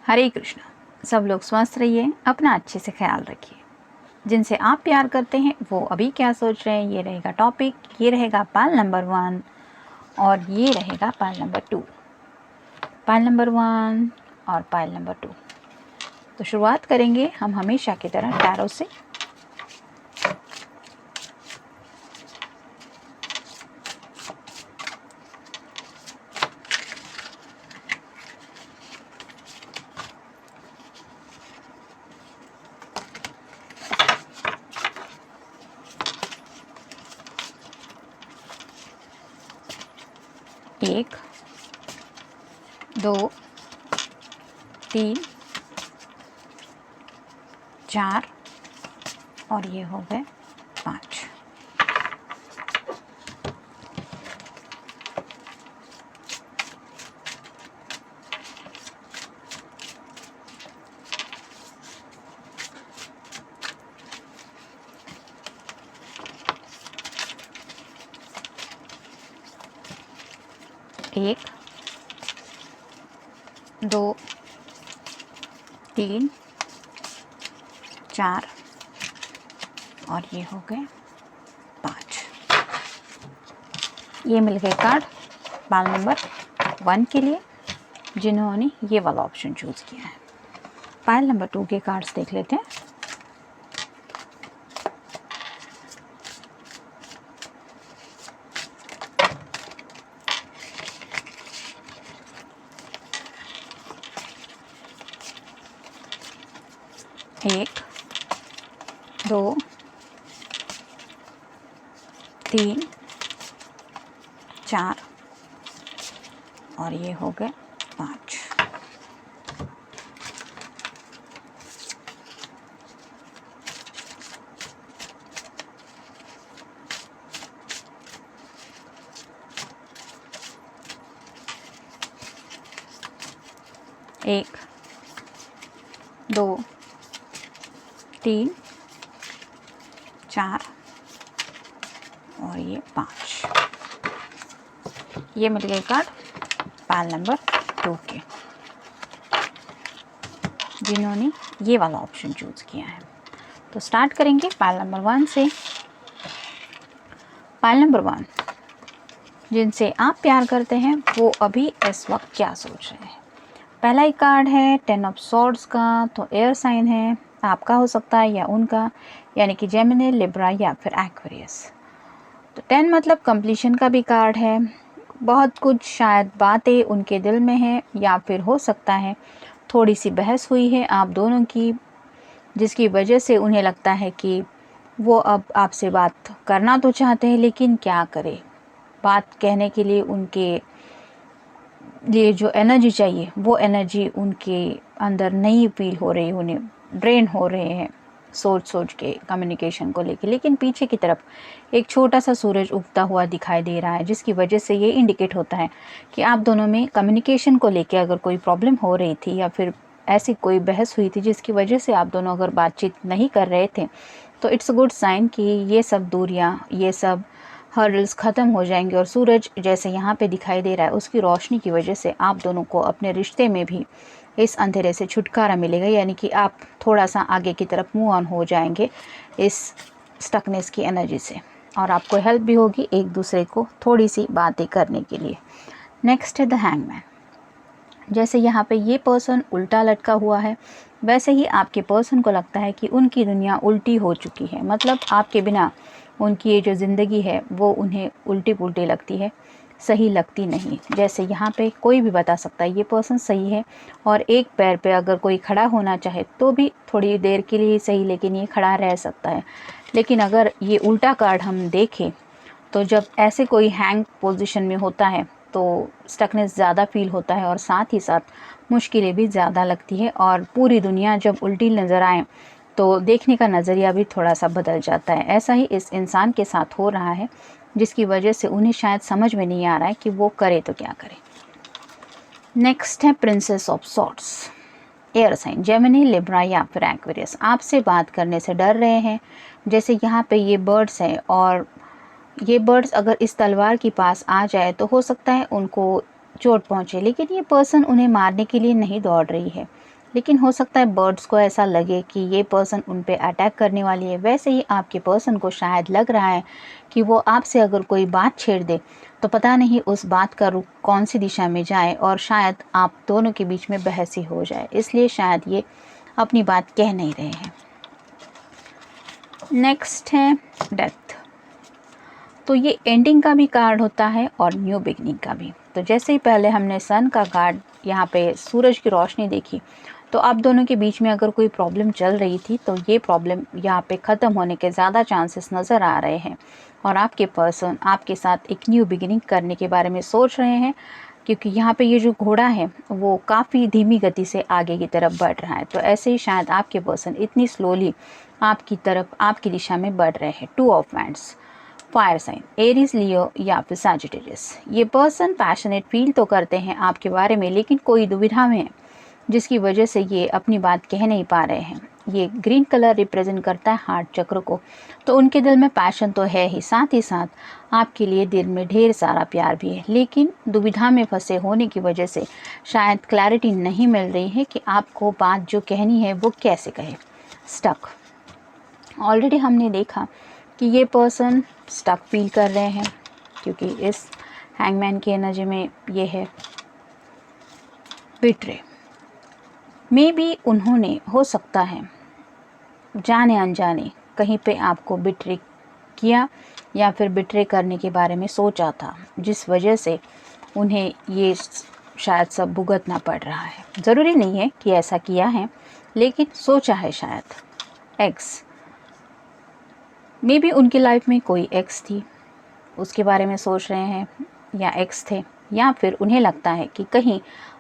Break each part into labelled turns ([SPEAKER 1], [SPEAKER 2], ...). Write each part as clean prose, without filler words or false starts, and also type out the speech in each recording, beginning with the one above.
[SPEAKER 1] हरे कृष्ण। सब लोग स्वस्थ रहिए, अपना अच्छे से ख्याल रखिए। जिनसे आप प्यार करते हैं वो अभी क्या सोच रहे हैं, ये रहेगा टॉपिक। ये रहेगा पाल नंबर 1 और ये रहेगा पाल नंबर 2। पाल नंबर 1 और पाल नंबर 2। तो शुरुआत करेंगे हम हमेशा की तरह टैरो से। एक, 2, 3, 4 और ये हो गए 5। एक, 2, 3, 4 और ये हो गए 5। ये मिल गए कार्ड पाल नंबर 1 के लिए, जिन्होंने ये वाला ऑप्शन चूज़ किया है। पाल नंबर 2 के कार्ड्स देख लेते हैं। एक, 2, 3, 4 और ये हो गए 5। एक, 2, 3, 4 और ये 5। ये मिल गए कार्ड पाल नंबर 2 के, जिन्होंने ये वाला ऑप्शन चूज़ किया है। तो स्टार्ट करेंगे पाल नंबर 1 से। पाल नंबर 1, जिनसे आप प्यार करते हैं वो अभी इस वक्त क्या सोच रहे हैं। पहला ही कार्ड है 10 ऑफ सॉर्ड्स का, तो एयर साइन है, आपका हो सकता है या उनका, यानी कि जेमिनी, लिब्रा या फिर एक्वेरियस। तो 10 मतलब कंप्लीशन का भी कार्ड है। बहुत कुछ शायद बातें उनके दिल में हैं, या फिर हो सकता है थोड़ी सी बहस हुई है आप दोनों की, जिसकी वजह से उन्हें लगता है कि वो अब आपसे बात करना तो चाहते हैं लेकिन क्या करें। बात कहने के लिए उनके लिए जो एनर्जी चाहिए वो एनर्जी उनके अंदर नहीं फील हो रही, उन्हें ड्रेन हो रहे हैं सोच सोच के कम्युनिकेशन को लेके। लेकिन पीछे की तरफ एक छोटा सा सूरज उगता हुआ दिखाई दे रहा है, जिसकी वजह से ये इंडिकेट होता है कि आप दोनों में कम्युनिकेशन को लेके अगर कोई प्रॉब्लम हो रही थी या फिर ऐसी कोई बहस हुई थी जिसकी वजह से आप दोनों अगर बातचीत नहीं कर रहे थे, तो इट्स अ गुड साइन कि ये सब दूरियां, ये सब हर्डल्स ख़त्म हो जाएंगे। और सूरज जैसे यहाँ पे दिखाई दे रहा है, उसकी रोशनी की वजह से आप दोनों को अपने रिश्ते में भी इस अंधेरे से छुटकारा मिलेगा, यानी कि आप थोड़ा सा आगे की तरफ मूव ऑन हो जाएंगे इस स्टकनेस की एनर्जी से, और आपको हेल्प भी होगी एक दूसरे को थोड़ी सी बातें करने के लिए। नेक्स्ट है द हैंगमैन। जैसे यहाँ पे ये पर्सन उल्टा लटका हुआ है, वैसे ही आपके पर्सन को लगता है कि उनकी दुनिया उल्टी हो चुकी है। मतलब आपके बिना उनकी ये जो ज़िंदगी है वो उन्हें उल्टी पुल्टी लगती है, सही लगती नहीं। जैसे यहाँ पे कोई भी बता सकता है ये पर्सन सही है, और एक पैर पे अगर कोई खड़ा होना चाहे तो भी थोड़ी देर के लिए ही सही, लेकिन ये खड़ा रह सकता है। लेकिन अगर ये उल्टा कार्ड हम देखें तो जब ऐसे कोई हैंग पोजीशन में होता है तो स्टकनेस ज़्यादा फील होता है, और साथ ही साथ मुश्किलें भी ज़्यादा लगती है। और पूरी दुनिया जब उल्टी नज़र आए तो देखने का नज़रिया भी थोड़ा सा बदल जाता है। ऐसा ही इस इंसान के साथ हो रहा है, जिसकी वजह से उन्हें शायद समझ में नहीं आ रहा है कि वो करे तो क्या करे। नेक्स्ट है princess of swords. Air sign Gemini, Libra या फिर एक्वेरियस आपसे बात करने से डर रहे हैं। जैसे यहाँ पे ये बर्ड्स हैं, और ये बर्ड्स अगर इस तलवार के पास आ जाए तो हो सकता है उनको चोट पहुँचे, लेकिन ये पर्सन उन्हें मारने के लिए नहीं दौड़ रही है। लेकिन हो सकता है बर्ड्स को ऐसा लगे कि ये पर्सन उन पे अटैक करने वाली है। वैसे ही आपके पर्सन को शायद लग रहा है कि वो आपसे अगर कोई बात छेड़ दे तो पता नहीं उस बात का रुख कौन सी दिशा में जाए और शायद आप दोनों के बीच में बहस ही हो जाए, इसलिए शायद ये अपनी बात कह नहीं रहे हैं। नेक्स्ट है डेथ। तो ये एंडिंग का भी कार्ड होता है और न्यू बिगनिंग का भी। तो जैसे ही पहले हमने सन का कार्ड, यहाँ पे सूरज की रोशनी देखी, तो आप दोनों के बीच में अगर कोई प्रॉब्लम चल रही थी तो ये प्रॉब्लम यहाँ पे ख़त्म होने के ज़्यादा चांसेस नज़र आ रहे हैं और आपके पर्सन आपके साथ एक न्यू बिगिनिंग करने के बारे में सोच रहे हैं, क्योंकि यहाँ पे ये जो घोड़ा है वो काफ़ी धीमी गति से आगे की तरफ बढ़ रहा है। तो ऐसे ही शायद आपके पर्सन इतनी स्लोली आपकी तरफ, आपकी दिशा में बढ़ रहे हैं। Two of wands, fire sign, Aries, Leo या फिर सैजिटेरियस। ये पर्सन पैशनेट फील तो करते हैं आपके बारे में, लेकिन कोई दुविधा में है जिसकी वजह से ये अपनी बात कह नहीं पा रहे हैं। ये ग्रीन कलर रिप्रेजेंट करता है हार्ट चक्र को, तो उनके दिल में पैशन तो है ही, साथ ही साथ आपके लिए दिल में ढेर सारा प्यार भी है, लेकिन दुविधा में फंसे होने की वजह से शायद क्लैरिटी नहीं मिल रही है कि आपको बात जो कहनी है वो कैसे कहे। स्टक, ऑलरेडी हमने देखा कि ये पर्सन स्टक फील कर रहे हैं, क्योंकि इस हैंगमैन की एनर्जी में ये है बिट्रे। मे बी उन्होंने, हो सकता है जाने अनजाने कहीं पे आपको बिट्रे किया या फिर बिट्रे करने के बारे में सोचा था, जिस वजह से उन्हें ये शायद सब भुगतना पड़ रहा है। ज़रूरी नहीं है कि ऐसा किया है, लेकिन सोचा है शायद। एक्स, मे बी उनकी लाइफ में कोई एक्स थी, उसके बारे में सोच रहे हैं, या एक्स थे, या फिर उन्हें लगता है कि कहीं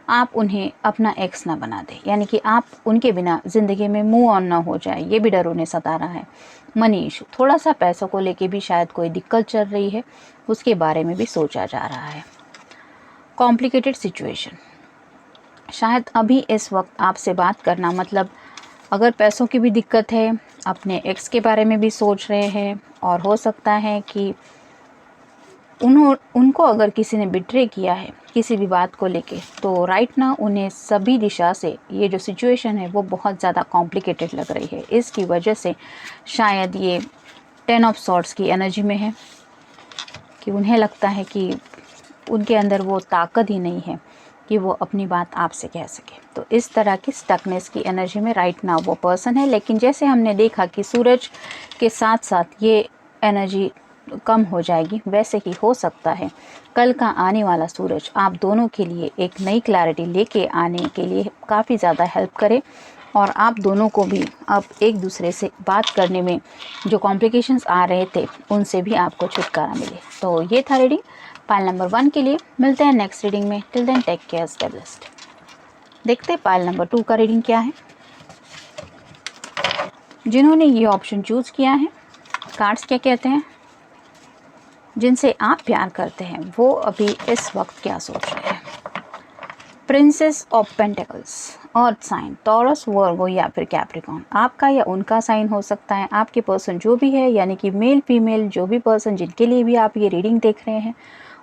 [SPEAKER 1] आप उन्हें अपना एक्स ना बना दें, यानी कि आप उनके बिना ज़िंदगी में मूव ऑन ना हो जाए, ये भी डर उन्हें सता रहा है। मनी इशू, थोड़ा सा पैसों को लेके भी शायद कोई दिक्कत चल रही है, उसके बारे में भी सोचा जा रहा है। कॉम्प्लिकेटेड सिचुएशन, शायद अभी इस वक्त आपसे बात करना मतलब अगर पैसों की भी दिक्कत है, अपने एक्स के बारे में भी सोच रहे हैं, और हो सकता है कि उनको अगर किसी ने बिट्रे किया है किसी भी बात को लेके, तो राइट ना उन्हें सभी दिशा से ये जो सिचुएशन है वो बहुत ज़्यादा कॉम्प्लिकेटेड लग रही है। इसकी वजह से शायद ये 10 ऑफ सॉर्ड्स की एनर्जी में है कि उन्हें लगता है कि उनके अंदर वो ताकत ही नहीं है कि वो अपनी बात आपसे कह सके। तो इस तरह की स्टकनेस की एनर्जी में राइट नाउ वो पर्सन है। लेकिन जैसे हमने देखा कि सूरज के साथ साथ ये एनर्जी कम हो जाएगी, वैसे ही हो सकता है कल का आने वाला सूरज आप दोनों के लिए एक नई क्लैरिटी लेके आने के लिए काफ़ी ज़्यादा हेल्प करे, और आप दोनों को भी अब एक दूसरे से बात करने में जो कॉम्प्लिकेशंस आ रहे थे उनसे भी आपको छुटकारा मिले। तो ये था रीडिंग पाइल नंबर 1 के लिए। मिलते हैं नेक्स्ट रीडिंग में। Till then take care, stay blessed. देखते हैं पाइल नंबर 2 का रीडिंग क्या है। जिन्होंने ये ऑप्शन चूज़ किया है, कार्ड्स क्या कहते हैं। जिनसे आप प्यार करते हैं वो अभी इस वक्त क्या सोच रहे हैं। Princess of pentacles, earth sign, Taurus, Virgo या फिर कैप्रिकॉर्न। आपका या उनका साइन हो सकता है। आपके पर्सन जो भी है, यानी कि मेल फीमेल जो भी पर्सन जिनके लिए भी आप ये रीडिंग देख रहे हैं,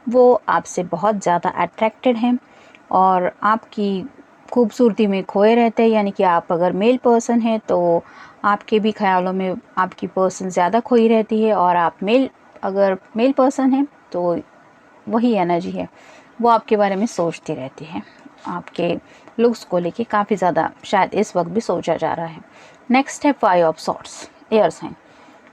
[SPEAKER 1] वो आपसे बहुत ज़्यादा अट्रैक्टेड हैं और आपकी खूबसूरती में खोए रहते हैं। यानी कि आप अगर मेल पर्सन हैं तो आपके भी ख्यालों में आपकी पर्सन ज़्यादा खोई रहती है, और आप अगर मेल पर्सन हैं तो वही एनर्जी है, वो आपके बारे में सोचती रहती है। आपके लुक्स को लेके काफ़ी ज़्यादा शायद इस वक्त भी सोचा जा रहा है। नेक्स्ट है 5 of swords, air sign,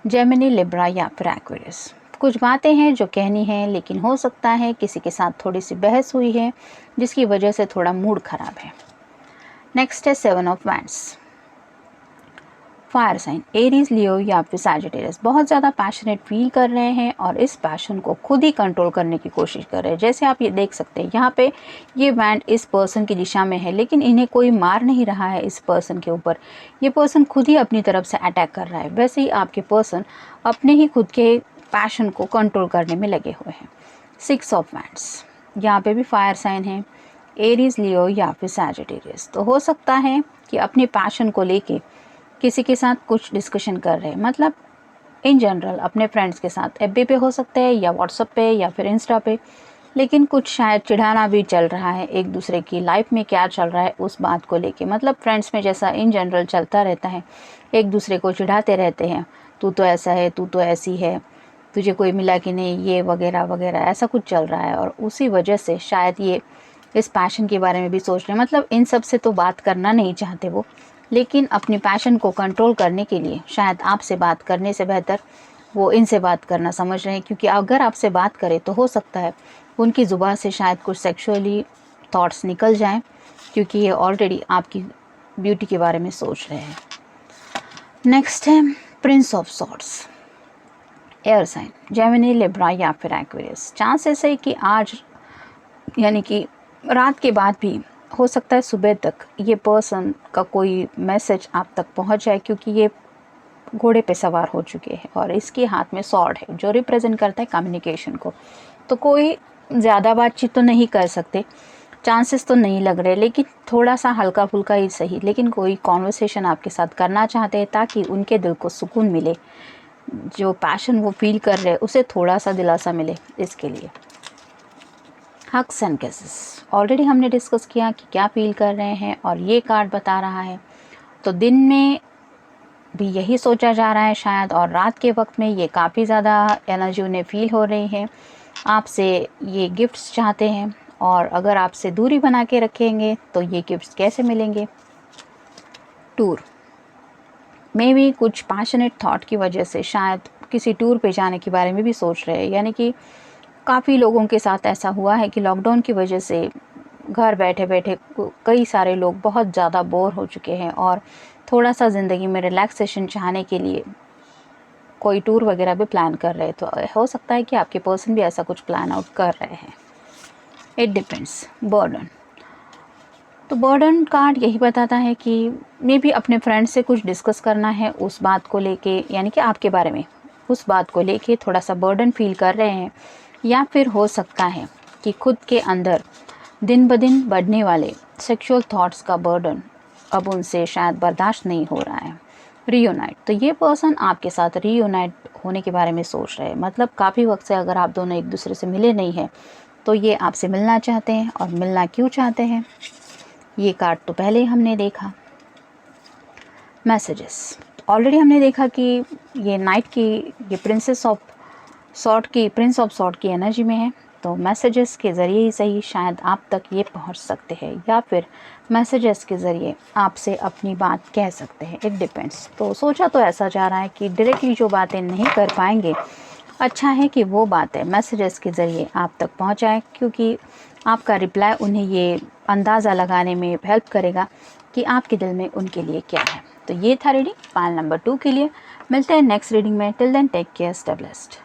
[SPEAKER 1] Gemini, Libra या फिर एक्वेरियस। कुछ बातें हैं जो कहनी है, लेकिन हो सकता है किसी के साथ थोड़ी सी बहस हुई है जिसकी वजह से थोड़ा मूड ख़राब है। नेक्स्ट है 7 of wands, fire sign, Aries, Leo या फिर सैजिटेरियस। बहुत ज़्यादा पैशनेट फील कर रहे हैं और इस पैशन को खुद ही कंट्रोल करने की कोशिश कर रहे हैं। जैसे आप ये देख सकते हैं यहाँ पे ये बैंड इस पर्सन की दिशा में है, लेकिन इन्हें कोई मार नहीं रहा है इस पर्सन के ऊपर। ये पर्सन खुद ही अपनी तरफ से अटैक कर रहा है। वैसे ही आपके पर्सन अपने ही खुद के पैशन को कंट्रोल करने में लगे हुए हैं। 6 ऑफ वैंड्स, यहाँ पे भी फायर साइन है, एरीज, लियो या फिर सैजिटेरियस। तो हो सकता है कि अपने पैशन को लेके किसी के साथ कुछ डिस्कशन कर रहे हैं, मतलब इन जनरल अपने फ्रेंड्स के साथ, एफबी पे हो सकते हैं या व्हाट्सएप पे या फिर इंस्टा पे, लेकिन कुछ शायद चिढ़ाना भी चल रहा है, एक दूसरे की लाइफ में क्या चल रहा है उस बात को लेके। मतलब फ्रेंड्स में जैसा इन जनरल चलता रहता है, एक दूसरे को चिढ़ाते रहते हैं, तू तो ऐसा है, तू तो ऐसी है, तुझे कोई मिला कि नहीं, ये वगैरह वगैरह, ऐसा कुछ चल रहा है। और उसी वजह से शायद ये इस पैशन के बारे में भी सोच रहे हैं। मतलब इन सब से तो बात करना नहीं चाहते वो, लेकिन अपनी पैशन को कंट्रोल करने के लिए शायद आपसे बात करने से बेहतर वो इनसे बात करना समझ रहे हैं। क्योंकि अगर आपसे बात करें तो हो सकता है उनकी ज़ुबान से शायद कुछ सेक्सुअली थॉट्स निकल जाएं, क्योंकि ये ऑलरेडी आपकी ब्यूटी के बारे में सोच रहे हैं। नेक्स्ट है prince of swords, air sign, Gemini, Libra या फिर एक्वेरियस। चांसेस है कि आज यानी कि रात के बाद भी हो सकता है सुबह तक ये पर्सन का कोई मैसेज आप तक पहुंच जाए, क्योंकि ये घोड़े पे सवार हो चुके हैं और इसके हाथ में सॉर्ड है जो रिप्रेजेंट करता है कम्युनिकेशन को। तो कोई ज़्यादा बातचीत तो नहीं कर सकते, चांसेस तो नहीं लग रहे, लेकिन थोड़ा सा हल्का फुल्का ही सही, लेकिन कोई कॉन्वर्सेशन आपके साथ करना चाहते हैं ताकि उनके दिल को सुकून मिले, जो पैशन वो फील कर रहे हैं उसे थोड़ा सा दिलासा मिले, इसके लिए। हग्स एंड किसेस, ऑलरेडी हमने डिस्कस किया कि क्या फील कर रहे हैं और ये कार्ड बता रहा है। तो दिन में भी यही सोचा जा रहा है शायद, और रात के वक्त में ये काफ़ी ज़्यादा एनर्जी उन्हें फील हो रही है, आपसे ये गिफ्ट्स चाहते हैं। और अगर आपसे दूरी बना के रखेंगे तो ये गिफ्ट्स कैसे मिलेंगे? टूर में भी कुछ पैशनेट थॉट की वजह से शायद किसी टूर पे जाने के बारे में भी सोच रहे हैं। यानी कि काफ़ी लोगों के साथ ऐसा हुआ है कि लॉकडाउन की वजह से घर बैठे बैठे कई सारे लोग बहुत ज़्यादा बोर हो चुके हैं और थोड़ा सा ज़िंदगी में रिलैक्सेशन चाहने के लिए कोई टूर वगैरह भी प्लान कर रहे हैं। तो हो सकता है कि आपके पर्सन भी ऐसा कुछ प्लान आउट कर रहे हैं। It depends. बर्डन, तो बर्डन कार्ड यही बताता है कि मे भी अपने फ्रेंड से कुछ डिस्कस करना है उस बात को लेके, यानी कि आपके बारे में उस बात को लेके थोड़ा सा बर्डन फील कर रहे हैं। या फिर हो सकता है कि खुद के अंदर दिन ब दिन बढ़ने वाले सेक्सुअल थॉट्स का बर्डन अब उनसे शायद बर्दाश्त नहीं हो रहा है। रीयूनाइट, तो ये पर्सन आपके साथ रीयूनाइट होने के बारे में सोच रहे हैं। मतलब काफ़ी वक्त से अगर आप दोनों एक दूसरे से मिले नहीं हैं तो ये आपसे मिलना चाहते हैं। और मिलना क्यों चाहते हैं, ये कार्ड तो पहले ही हमने देखा। मैसेजेस, ऑलरेडी हमने देखा कि ये नाइट की, ये प्रिंसेस ऑफ सॉर्ड की, प्रिंस ऑफ सॉर्ड की एनर्जी में है। तो मैसेजेस के ज़रिए ही सही शायद आप तक ये पहुंच सकते हैं, या फिर मैसेजेस के ज़रिए आपसे अपनी बात कह सकते हैं। It depends. तो सोचा तो ऐसा जा रहा है कि डायरेक्टली जो बातें नहीं कर पाएंगे, अच्छा है कि वो बातें मैसेजेस के ज़रिए आप तक पहुंचाएं, क्योंकि आपका रिप्लाई उन्हें ये अंदाज़ा लगाने में हेल्प करेगा कि आपके दिल में उनके लिए क्या है। तो ये था रीडिंग पाइल नंबर 2 के लिए। मिलते हैं नेक्स्ट रीडिंग में। Till then take care, stay blessed.